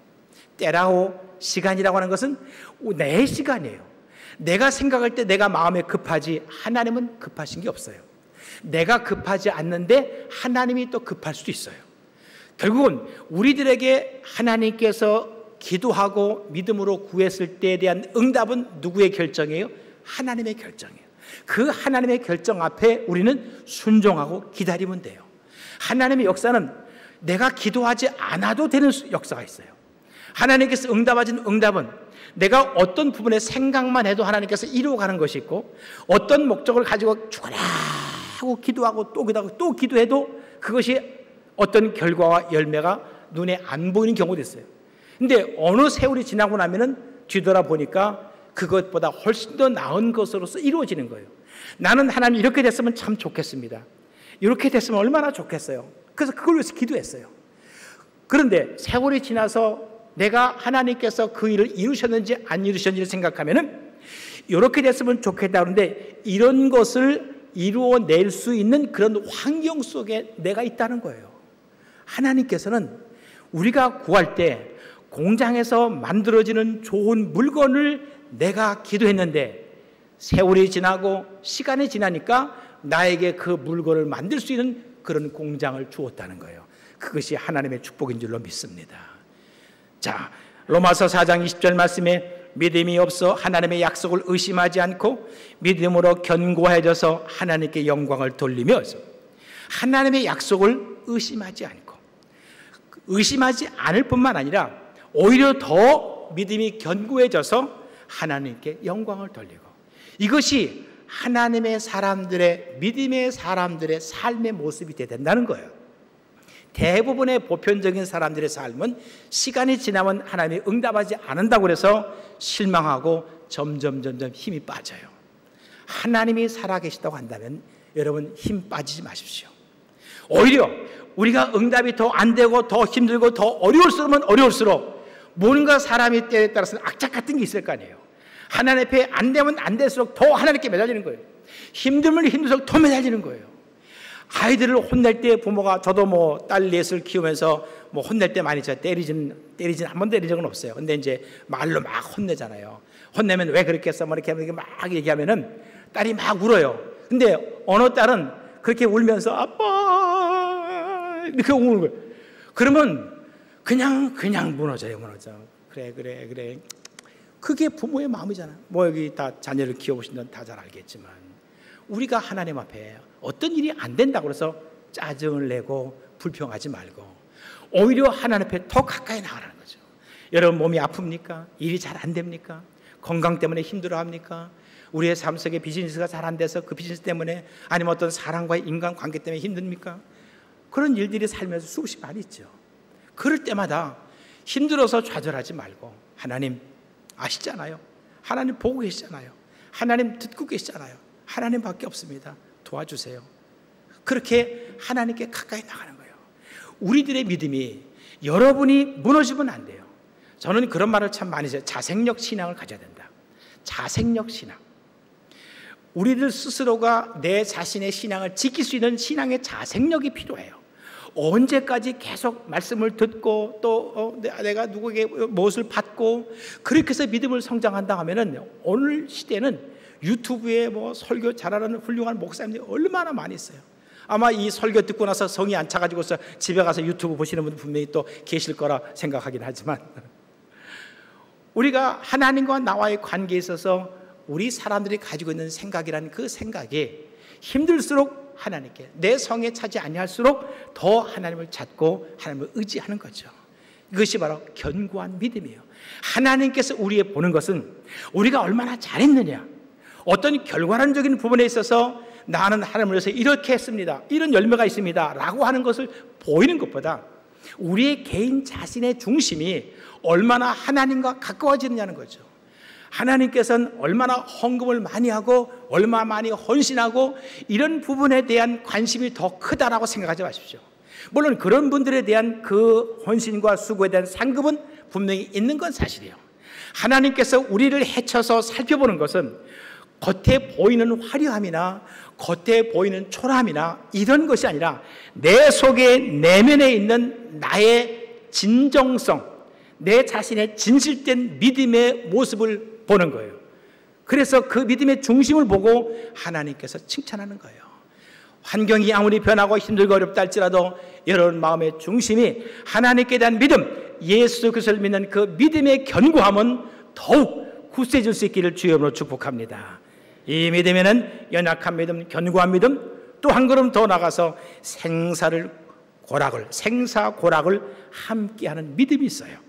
때라고 시간이라고 하는 것은 내 시간이에요. 내가 생각할 때 내가 마음에 급하지 하나님은 급하신 게 없어요. 내가 급하지 않는데 하나님이 또 급할 수도 있어요. 결국은 우리들에게 하나님께서 기도하고 믿음으로 구했을 때에 대한 응답은 누구의 결정이에요? 하나님의 결정이에요. 그 하나님의 결정 앞에 우리는 순종하고 기다리면 돼요. 하나님의 역사는 내가 기도하지 않아도 되는 역사가 있어요. 하나님께서 응답하신 응답은 내가 어떤 부분에 생각만 해도 하나님께서 이루어가는 것이 있고 어떤 목적을 가지고 죽어라 하고 기도하고 또 기도해도 그것이 어떤 결과와 열매가 눈에 안 보이는 경우도 있어요. 근데 어느 세월이 지나고 나면은 뒤돌아보니까 그것보다 훨씬 더 나은 것으로서 이루어지는 거예요. 나는 하나님 이렇게 됐으면 참 좋겠습니다. 이렇게 됐으면 얼마나 좋겠어요. 그래서 그걸 위해서 기도했어요. 그런데 세월이 지나서 내가 하나님께서 그 일을 이루셨는지 안 이루셨는지를 생각하면은 이렇게 됐으면 좋겠다 그런데 이런 것을 이루어낼 수 있는 그런 환경 속에 내가 있다는 거예요. 하나님께서는 우리가 구할 때 공장에서 만들어지는 좋은 물건을 내가 기도했는데 세월이 지나고 시간이 지나니까 나에게 그 물건을 만들 수 있는 그런 공장을 주었다는 거예요. 그것이 하나님의 축복인 줄로 믿습니다. 자, 로마서 4장 20절 말씀에 믿음이 없어 하나님의 약속을 의심하지 않고 믿음으로 견고해져서 하나님께 영광을 돌리며 하나님의 약속을 의심하지 않고 의심하지 않을 뿐만 아니라 오히려 더 믿음이 견고해져서 하나님께 영광을 돌리고 이것이 하나님의 사람들의 믿음의 사람들의 삶의 모습이 되어야 된다는 거예요. 대부분의 보편적인 사람들의 삶은 시간이 지나면 하나님이 응답하지 않는다고 해서 실망하고 점점 힘이 빠져요. 하나님이 살아계시다고 한다면 여러분 힘 빠지지 마십시오. 오히려 우리가 응답이 더 안 되고 더 힘들고 더 어려울수록 뭔가 사람의 때에 따라서는 악착 같은 게 있을 거 아니에요. 하나님 앞에 안 되면 안 될수록 더 하나님께 매달리는 거예요. 힘들면 힘들수록 더 매달리는 거예요. 아이들을 혼낼 때 부모가 저도 딸 넷을 키우면서 혼낼 때 많이 제가 때리진 한 번 때린 적은 없어요. 근데 이제 말로 막 혼내잖아요. 혼내면 왜 그렇게 했어? 이렇게 막 얘기하면은 딸이 막 울어요. 근데 어느 딸은 그렇게 울면서 아빠 이렇게 우는 거예요. 그러면 그냥 무너져요. 그래. 그게 부모의 마음이잖아요. 여기 다 자녀를 키워보신 분은 다 잘 알겠지만 우리가 하나님 앞에 어떤 일이 안 된다고 해서 짜증을 내고 불평하지 말고 오히려 하나님 앞에 더 가까이 나가라는 거죠. 여러분 몸이 아픕니까? 일이 잘 안 됩니까? 건강 때문에 힘들어합니까? 우리의 삶 속에 비즈니스가 잘 안 돼서 그 비즈니스 때문에 아니면 어떤 사람과의 인간관계 때문에 힘듭니까? 그런 일들이 살면서 수없이 많이 있죠. 그럴 때마다 힘들어서 좌절하지 말고 하나님 아시잖아요. 하나님 보고 계시잖아요. 하나님 듣고 계시잖아요. 하나님밖에 없습니다. 도와주세요. 그렇게 하나님께 가까이 나가는 거예요. 우리들의 믿음이 여러분이 무너지면 안 돼요. 저는 그런 말을 참 많이 해요. 자생력 신앙을 가져야 된다. 자생력 신앙. 우리들 스스로가 내 자신의 신앙을 지킬 수 있는 신앙의 자생력이 필요해요. 언제까지 계속 말씀을 듣고 또 내가 누구에게 무엇을 받고 그렇게 해서 믿음을 성장한다 하면은 오늘 시대는 유튜브에 뭐 설교 잘하는 훌륭한 목사님들이 얼마나 많이 있어요. 아마 이 설교 듣고 나서 성이 안 차가지고서 집에 가서 유튜브 보시는 분들 분명히 또 계실 거라 생각하긴 하지만, 우리가 하나님과 나와의 관계에 있어서 우리 사람들이 가지고 있는 생각이라는 그 생각이 힘들수록 하나님께, 내 성에 차지 아니할수록 더 하나님을 찾고 하나님을 의지하는 거죠. 이것이 바로 견고한 믿음이에요. 하나님께서 우리의 보는 것은 우리가 얼마나 잘했느냐, 어떤 결과론적인 부분에 있어서 나는 하나님을 위해서 이렇게 했습니다, 이런 열매가 있습니다 라고 하는 것을 보이는 것보다 우리의 개인 자신의 중심이 얼마나 하나님과 가까워지느냐는 거죠. 하나님께서는 얼마나 헌금을 많이 하고 얼마나 많이 헌신하고 이런 부분에 대한 관심이 더 크다라고 생각하지 마십시오. 물론 그런 분들에 대한 그 헌신과 수고에 대한 상급은 분명히 있는 건 사실이에요. 하나님께서 우리를 헤쳐서 살펴보는 것은 겉에 보이는 화려함이나 겉에 보이는 초라함이나 이런 것이 아니라 내 속에 내면에 있는 나의 진정성, 내 자신의 진실된 믿음의 모습을 보는 거예요. 그래서 그 믿음의 중심을 보고 하나님께서 칭찬하는 거예요. 환경이 아무리 변하고 힘들고 어렵다 할지라도 여러분 마음의 중심이 하나님께 대한 믿음, 예수 그리스도를 믿는 그 믿음의 견고함은 더욱 굳세질 수 있기를 주의 이름으로 축복합니다. 이 믿음에는 연약한 믿음, 견고한 믿음, 또 한 걸음 더 나가서 생사고락을 함께하는 믿음이 있어요.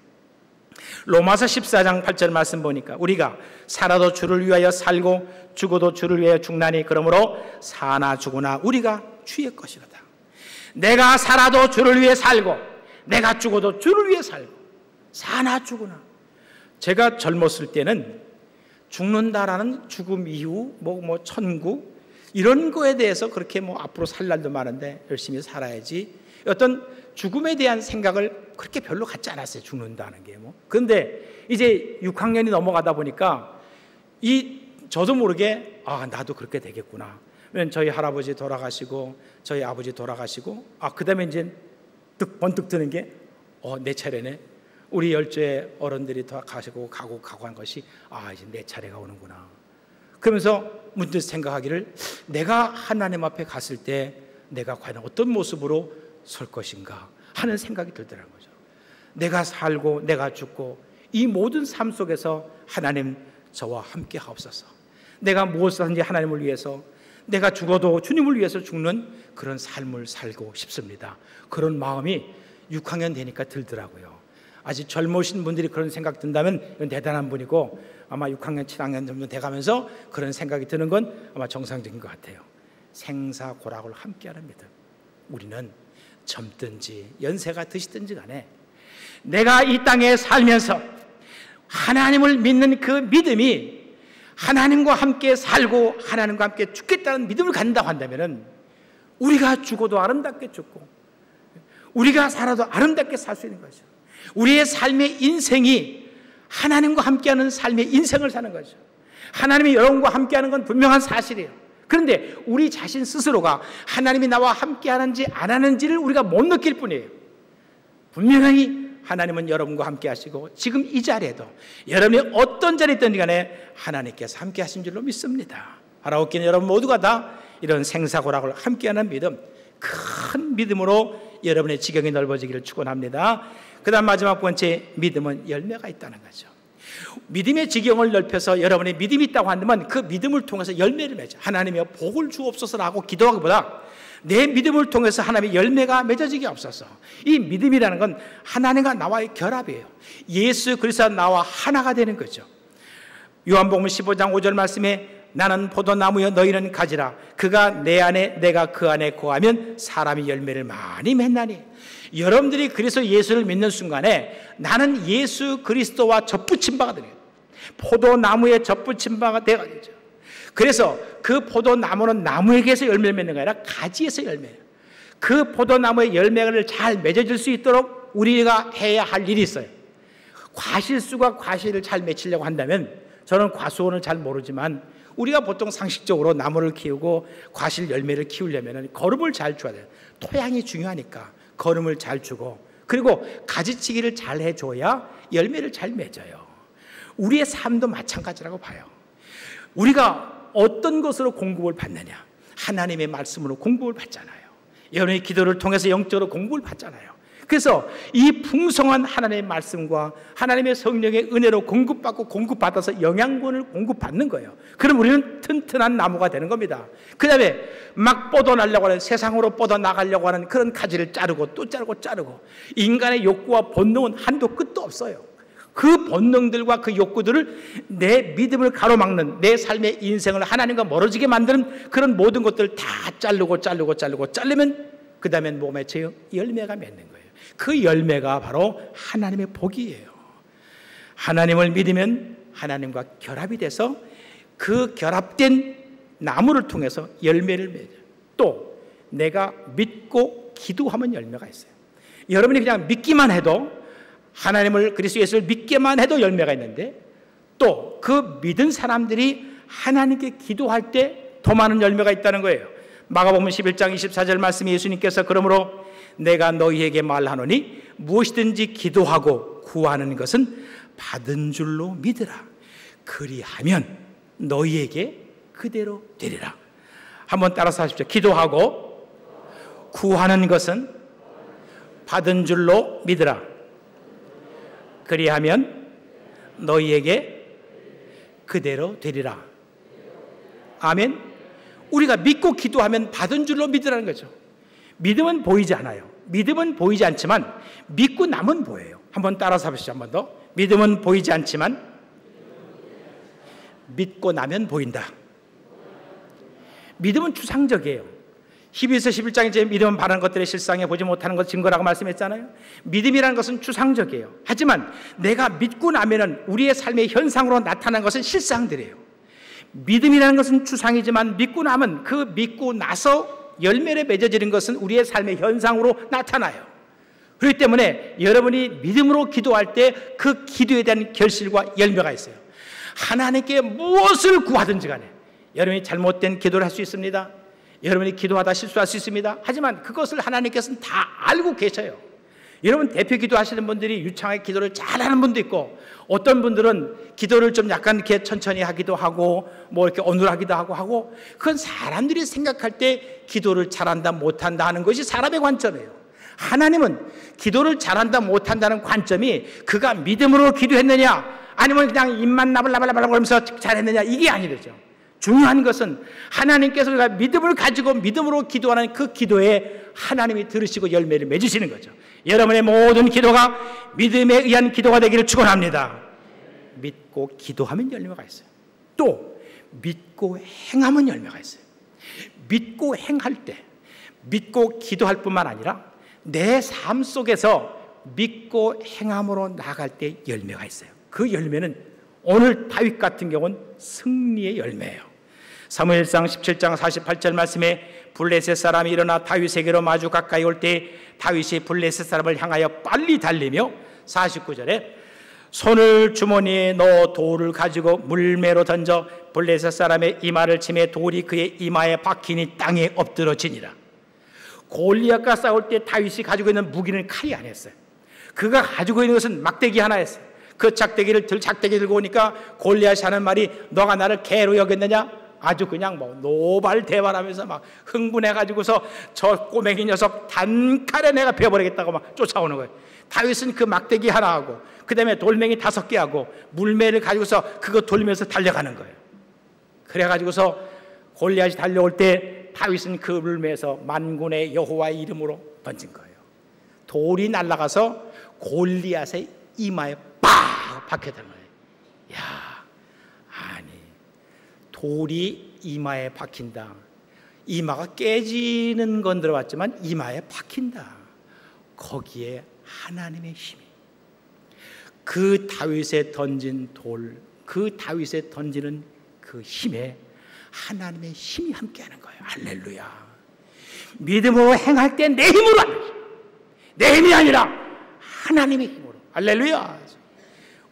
로마서 14장 8절 말씀 보니까 우리가 살아도 주를 위하여 살고 죽어도 주를 위하여 죽나니 그러므로 사나 죽으나 우리가 주의 것이로다. 내가 살아도 주를 위해 살고 내가 죽어도 주를 위해 살고 사나 죽으나. 제가 젊었을 때는 죽는다라는 죽음 이후 뭐 천국 이런 거에 대해서 그렇게 뭐 앞으로 살 날도 많은데 열심히 살아야지, 어떤 죽음에 대한 생각을 그렇게 별로 갖지 않았어요. 죽는다는 게 뭐. 그런데 이제 6학년이 넘어가다 보니까 저도 모르게 나도 그렇게 되겠구나. 왜냐면 저희 할아버지 돌아가시고 저희 아버지 돌아가시고 그다음에 이제 번뜩 드는 게 내 차례네. 우리 열조의 어른들이 가시고 가고 한 것이 이제 내 차례가 오는구나. 그러면서 문득 생각하기를, 내가 하나님 앞에 갔을 때 내가 과연 어떤 모습으로 설 것인가 하는 생각이 들더라는 거죠. 내가 살고 내가 죽고 이 모든 삶 속에서 하나님 저와 함께 하옵소서. 내가 무엇을 하든지 하나님을 위해서, 내가 죽어도 주님을 위해서 죽는 그런 삶을 살고 싶습니다. 그런 마음이 6학년 되니까 들더라고요. 아직 젊으신 분들이 그런 생각 든다면 이건 대단한 분이고, 아마 6학년, 7학년 정도 돼가면서 그런 생각이 드는 건 아마 정상적인 것 같아요. 생사고락을 함께하는 믿음. 우리는 젊든지 연세가 드시든지 간에 내가 이 땅에 살면서 하나님을 믿는 그 믿음이, 하나님과 함께 살고 하나님과 함께 죽겠다는 믿음을 갖는다고 한다면 우리가 죽어도 아름답게 죽고 우리가 살아도 아름답게 살 수 있는 거죠. 우리의 삶의 인생이 하나님과 함께하는 삶의 인생을 사는 거죠. 하나님이 여러분과 함께하는 건 분명한 사실이에요. 그런데 우리 자신 스스로가 하나님이 나와 함께하는지 안 하는지를 우리가 못 느낄 뿐이에요. 분명히 하나님은 여러분과 함께 하시고 지금 이 자리에도 여러분이 어떤 자리에 있든지 간에 하나님께서 함께 하신 줄로 믿습니다. 하나님께는 여러분 모두가 다 이런 생사고락을 함께하는 믿음, 큰 믿음으로 여러분의 지경이 넓어지기를 축원합니다. 그 다음 마지막 번째, 믿음은 열매가 있다는 거죠. 믿음의 지경을 넓혀서 여러분의 믿음이 있다고 한다면 그 믿음을 통해서 열매를 맺어 하나님의 복을 주옵소서라고 기도하기보다 내 믿음을 통해서 하나님의 열매가 맺어지게 없어서, 이 믿음이라는 건 하나님과 나와의 결합이에요. 예수 그리스도와 나와 하나가 되는 거죠. 요한복음 15장 5절 말씀에 나는 포도나무여 너희는 가지라 그가 내 안에 내가 그 안에 거하면 사람이 열매를 많이 맺나니. 여러분들이 그래서 예수를 믿는 순간에 나는 예수 그리스도와 접붙인 바가 되는 거예요. 포도나무에 접붙인 바가 되죠. 그래서 그 포도나무는 나무에게서 열매를 맺는 게 아니라 가지에서 열매예요. 그 포도나무의 열매를 잘 맺어줄 수 있도록 우리가 해야 할 일이 있어요. 과실수가 과실을 잘 맺히려고 한다면, 저는 과수원을 잘 모르지만 우리가 보통 상식적으로 나무를 키우고 과실 열매를 키우려면 거름을 잘 줘야 돼요. 토양이 중요하니까 거름을 잘 주고, 그리고 가지치기를 잘 해줘야 열매를 잘 맺어요. 우리의 삶도 마찬가지라고 봐요. 우리가 어떤 것으로 공급을 받느냐? 하나님의 말씀으로 공급을 받잖아요. 여러분의 기도를 통해서 영적으로 공급을 받잖아요. 그래서 이 풍성한 하나님의 말씀과 하나님의 성령의 은혜로 공급받아서 영양분을 공급받는 거예요. 그럼 우리는 튼튼한 나무가 되는 겁니다. 그 다음에 막 뻗어나려고 하는, 세상으로 뻗어나가려고 하는 그런 가지를 자르고 또 자르고 인간의 욕구와 본능은 한도 끝도 없어요. 그 본능들과 그 욕구들을 내 믿음을 가로막는, 내 삶의 인생을 하나님과 멀어지게 만드는 그런 모든 것들을 다 자르면 그 다음엔 몸에 열매가 맺는 거예요. 그 열매가 바로 하나님의 복이에요. 하나님을 믿으면 하나님과 결합이 돼서 그 결합된 나무를 통해서 열매를 맺어요. 또 내가 믿고 기도하면 열매가 있어요. 여러분이 그냥 믿기만 해도, 하나님을, 그리스도 예수를 믿기만 해도 열매가 있는데, 또 그 믿은 사람들이 하나님께 기도할 때 더 많은 열매가 있다는 거예요. 마가복음 11장 24절 말씀에 예수님께서 그러므로 내가 너희에게 말하노니 무엇이든지 기도하고 구하는 것은 받은 줄로 믿으라. 그리하면 너희에게 그대로 되리라. 한번 따라서 하십시오. 기도하고 구하는 것은 받은 줄로 믿으라. 그리하면 너희에게 그대로 되리라. 아멘. 우리가 믿고 기도하면 받은 줄로 믿으라는 거죠. 믿음은 보이지 않아요. 믿음은 보이지 않지만 믿고 나면 보여요. 한번 따라서 하시죠. 한 번 더. 믿음은 보이지 않지만 믿고 나면 보인다. 믿음은 추상적이에요. 히브리서 11장에 이제 믿음은 바라는 것들의 실상에 보지 못하는 것 증거라고 말씀했잖아요. 믿음이라는 것은 추상적이에요. 하지만 내가 믿고 나면은 우리의 삶의 현상으로 나타나는 것은 실상들이에요. 믿음이라는 것은 추상이지만 믿고 나면, 그 믿고 나서 열매를 맺어지는 것은 우리의 삶의 현상으로 나타나요. 그렇기 때문에 여러분이 믿음으로 기도할 때 그 기도에 대한 결실과 열매가 있어요. 하나님께 무엇을 구하든지 간에 여러분이 잘못된 기도를 할 수 있습니다. 여러분이 기도하다 실수할 수 있습니다. 하지만 그것을 하나님께서는 다 알고 계셔요. 여러분 대표 기도하시는 분들이 유창하게 기도를 잘하는 분도 있고, 어떤 분들은 기도를 좀 약간 이렇게 천천히 하기도 하고 뭐 이렇게 어눌하기도 하고 그건 사람들이 생각할 때 기도를 잘한다 못한다 하는 것이 사람의 관점이에요. 하나님은 기도를 잘한다 못한다는 관점이 그가 믿음으로 기도했느냐 아니면 그냥 입만 나불나불나불 하면서 잘했느냐, 이게 아니죠. 중요한 것은 하나님께서 우리가 믿음을 가지고 믿음으로 기도하는 그 기도에 하나님이 들으시고 열매를 맺으시는 거죠. 여러분의 모든 기도가 믿음에 의한 기도가 되기를 축원합니다. 믿고 기도하면 열매가 있어요. 또 믿고 행하면 열매가 있어요. 믿고 행할 때, 믿고 기도할 뿐만 아니라 내 삶 속에서 믿고 행함으로 나아갈 때 열매가 있어요. 그 열매는 오늘 다윗 같은 경우는 승리의 열매예요. 사무엘상 17장 48절 말씀에 블레셋 사람이 일어나 다윗에게로 마주 가까이 올 때 다윗이 블레셋 사람을 향하여 빨리 달리며 49절에 손을 주머니에 넣어 돌을 가지고 물매로 던져 블레셋 사람의 이마를 치매 돌이 그의 이마에 박히니 땅에 엎드러지니라. 골리앗과 싸울 때 다윗이 가지고 있는 무기는 칼이 아니었어요. 그가 가지고 있는 것은 막대기 하나였어요. 그 작대기 들고 오니까 골리앗이 하는 말이 너가 나를 개로 여겼느냐? 아주 그냥 뭐 노발대발하면서 막 흥분해가지고서 저 꼬맹이 녀석 단칼에 내가 베어버리겠다고 막 쫓아오는 거예요. 다윗은 그 막대기 하나하고 그 다음에 돌멩이 5개하고 물매를 가지고서 그거 돌면서 달려가는 거예요. 그래가지고서 골리앗이 달려올 때 다윗은 그 물매에서 만군의 여호와의 이름으로 던진 거예요. 돌이 날아가서 골리앗의 이마에 빡 박혔단 말이에요. 야, 아니 돌이 이마에 박힌다. 이마가 깨지는 건 들어봤지만 이마에 박힌다. 거기에 하나님의 힘이, 그 다윗에 던진 돌, 그 다윗에 던지는 그 힘에 하나님의 힘이 함께하는 거예요. 할렐루야. 믿음으로 행할 때 내 힘으로 안 되죠. 내 힘이 아니라 하나님의 힘으로. 할렐루야.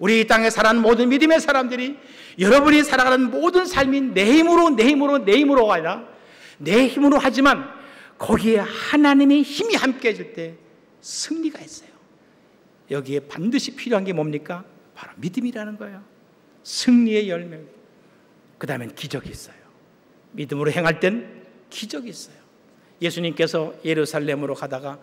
우리 이 땅에 살아가는 모든 믿음의 사람들이, 여러분이 살아가는 모든 삶이 내 힘으로가 아니라 내 힘으로 하지만 거기에 하나님의 힘이 함께 해줄 때 승리가 있어요. 여기에 반드시 필요한 게 뭡니까? 바로 믿음이라는 거예요. 승리의 열매. 그 다음엔 기적이 있어요. 믿음으로 행할 땐 기적이 있어요. 예수님께서 예루살렘으로 가다가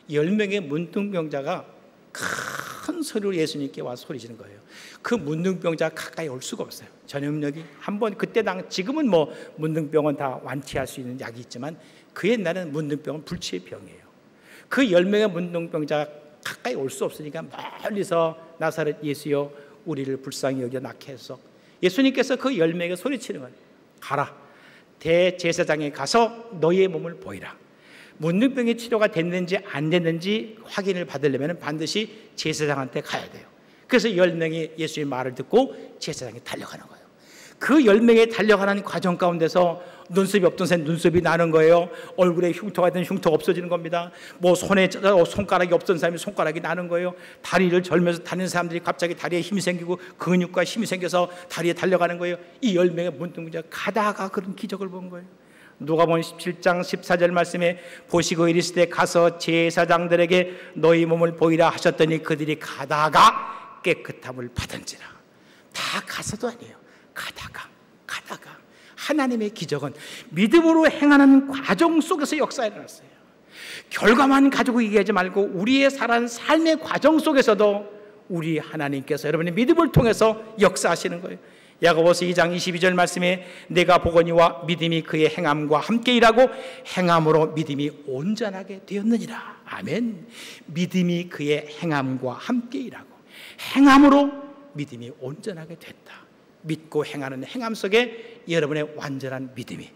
10명의 문둥병자가 큰 소리로 예수님께 와서 소리치는 거예요. 그 문둥병자가 가까이 올 수가 없어요. 전염력이 한번 그때 지금은 뭐 문둥병은 다 완치할 수 있는 약이 있지만 그 옛날에는 문둥병은 불치의 병이에요. 그 10명의 문둥병자가 가까이 올 수 없으니까 멀리서 나사렛 예수여 우리를 불쌍히 여겨 낳게 해서 예수님께서 그 10명에게 소리치는 거예요. 가라, 대제사장에 가서 너희의 몸을 보이라. 문둥병의 치료가 됐는지 안 됐는지 확인을 받으려면 반드시 제사장한테 가야 돼요. 그래서 10명이 예수의 말을 듣고 제사장에 달려가는 거예요. 그 10명이 달려가는 과정 가운데서 눈썹이 없던 새 눈썹이 나는 거예요. 얼굴에 흉터가 있던 흉터가 없어지는 겁니다. 뭐 손에 손가락이 없던 사람이 손가락이 나는 거예요. 다리를 절면서 다니는 사람들이 갑자기 다리에 힘이 생기고 근육과 힘이 생겨서 다리에 달려가는 거예요. 이 10명의 문둥병자가 가다가 그런 기적을 본 거예요. 누가복음 17장 14절 말씀에 보시고 이르시되 가서 제사장들에게 너희 몸을 보이라 하셨더니 그들이 가다가 깨끗함을 받은지라. 다 가서도 아니에요. 가다가 하나님의 기적은 믿음으로 행하는 과정 속에서 역사에 일어났어요. 결과만 가지고 얘기하지 말고 우리의 살아가는 삶의 과정 속에서도 우리 하나님께서 여러분의 믿음을 통해서 역사하시는 거예요. 야고보서 2장 22절 말씀에 내가 보거니와 믿음이 그의 행함과 함께 일하고 행함으로 믿음이 온전하게 되었느니라. 아멘. 믿음이 그의 행함과 함께 일하고 행함으로 믿음이 온전하게 됐다. 믿고 행하는 행함 속에 여러분의 완전한 믿음이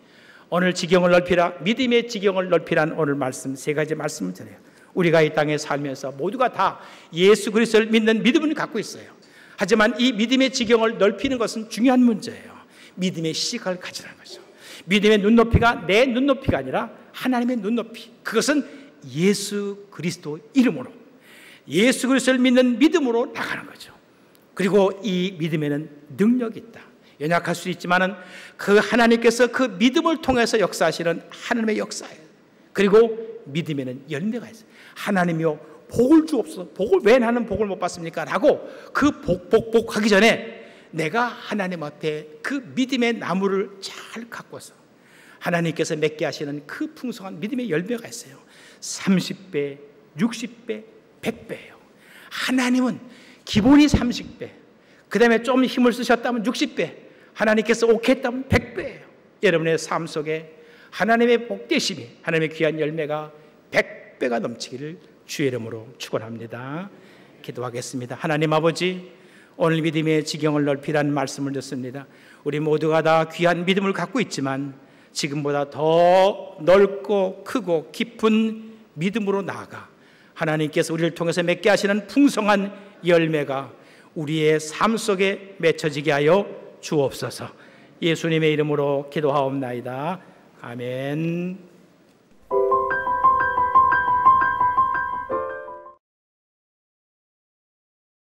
오늘 지경을 넓히라, 믿음의 지경을 넓히라는 오늘 말씀 세 가지 말씀을 드려요. 우리가 이 땅에 살면서 모두가 다 예수 그리스도를 믿는 믿음을 갖고 있어요. 하지만 이 믿음의 지경을 넓히는 것은 중요한 문제예요. 믿음의 시각을 가지라는 거죠. 믿음의 눈높이가 내 눈높이가 아니라 하나님의 눈높이. 그것은 예수 그리스도 이름으로 예수 그리스도를 믿는 믿음으로 나가는 거죠. 그리고 이 믿음에는 능력이 있다. 연약할 수 있지만은 그 하나님께서 그 믿음을 통해서 역사하시는 하나님의 역사예요. 그리고 믿음에는 열매가 있어요. 하나님이요 복을 주옵소서. 복을 왜 나는 복을 못 받습니까? 라고 그 복하기 전에 내가 하나님 앞에 그 믿음의 나무를 잘 가꿔서 하나님께서 맺게 하시는 그 풍성한 믿음의 열매가 있어요. 30배, 60배, 100배예요. 하나님은 기본이 30배, 그 다음에 좀 힘을 쓰셨다면 60배, 하나님께서 오케이 했다면 100배예요. 여러분의 삶 속에 하나님의 복되심이, 하나님의 귀한 열매가 100배가 넘치기를 주의 이름으로 축원합니다. 기도하겠습니다. 하나님 아버지, 오늘 믿음의 지경을 넓히라는 말씀을 듣습니다. 우리 모두가 다 귀한 믿음을 갖고 있지만 지금보다 더 넓고 크고 깊은 믿음으로 나아가 하나님께서 우리를 통해서 맺게 하시는 풍성한 열매가 우리의 삶 속에 맺혀지게 하여 주옵소서. 예수님의 이름으로 기도하옵나이다. 아멘.